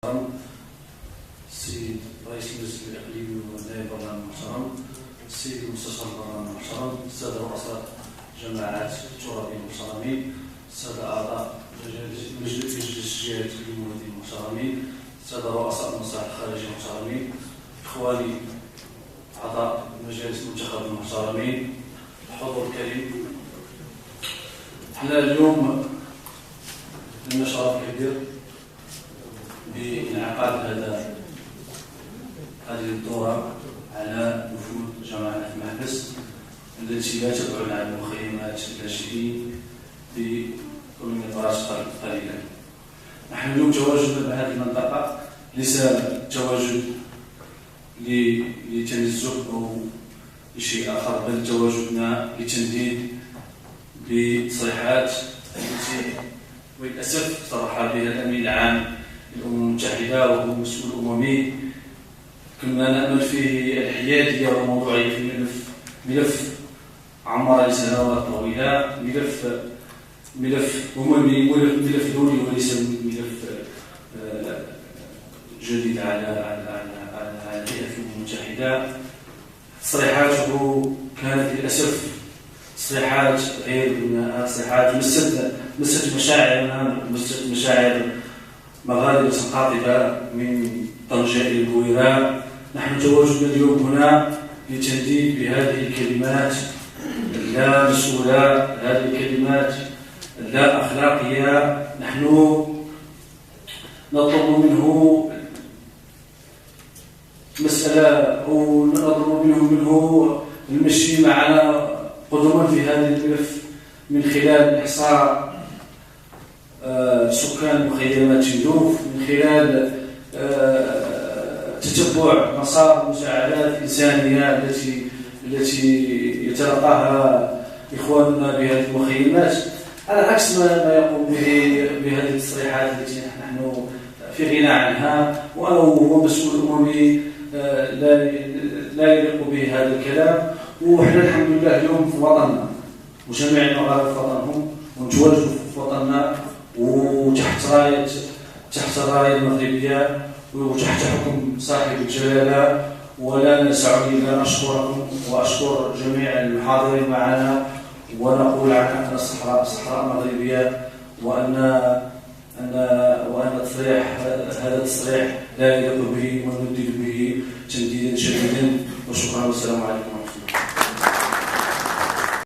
السيد رئيس المجلس الإقليمي ونائب البرلمان المحترم، السيد المستشار البرلمان المحترم، السادة رؤساء جماعات الترابيين المحترمين، السادة أعضاء مجلس الجهات التنظيميين المحترمين، السادة رؤساء المصالح الخارجية المحترمين، إخواني أعضاء المجالس المنتخبة المحترمين، الحضور الكريم. احنا اليوم لنا شرف كبير بانعقاد هذه الدورة على نفوذ جماعة المحبس التي لا تبعد عن المخيمات اللاجئين بكيلومترات قليلة. نحن اليوم تواجدنا بهذه المنطقة ليس تواجد لتنزه أو لشيء آخر، بل تواجدنا لتنديد بتصريحات التي وللأسف صرح بها الأمين العام للأمم المتحدة وهو مسؤول أممي. كنا نأمل فيه الحيادية والموضوعية في ملف عمر لسنوات طويلة، ملف أممي، ملف دولي وليس ملف جديد على الهيئة الأمم المتحدة. تصريحاته كانت للأسف تصريحات غير بناءة، تصريحات مست مشاعرنا، مشاعر مغاربة قاطبة من طنجة إلى البويراء. نحن تواجدنا اليوم هنا لتنديد بهذه الكلمات اللا مسؤولة، هذه الكلمات اللا أخلاقية. نحن نطلب منه مسألة أو نطلب منه المشي معنا قدما في هذا الملف من خلال إحصاء سكان مخيمات تندوف، من خلال تتبع مسار المساعدات الإنسانية التي يتلقاها إخواننا بهذه المخيمات، على عكس ما يقوم به بهذه التصريحات التي نحن في غنى عنها. وأنا وهو مسؤول أممي لا يليق به هذا الكلام. وحنا الحمد لله اليوم في وطننا، وجميع المغاربة في وطنهم، ونتواجدوا في وطننا تحت الراية المغربية وتحت حكم صاحب الجلالة. ولا نسعى إلا أن أشكركم وأشكر جميع الحاضرين معنا، ونقول عنها أن الصحراء مغربية، وأن هذا التصريح لا يليق به، وندد به تنديدا شديدا. وشكرا والسلام عليكم.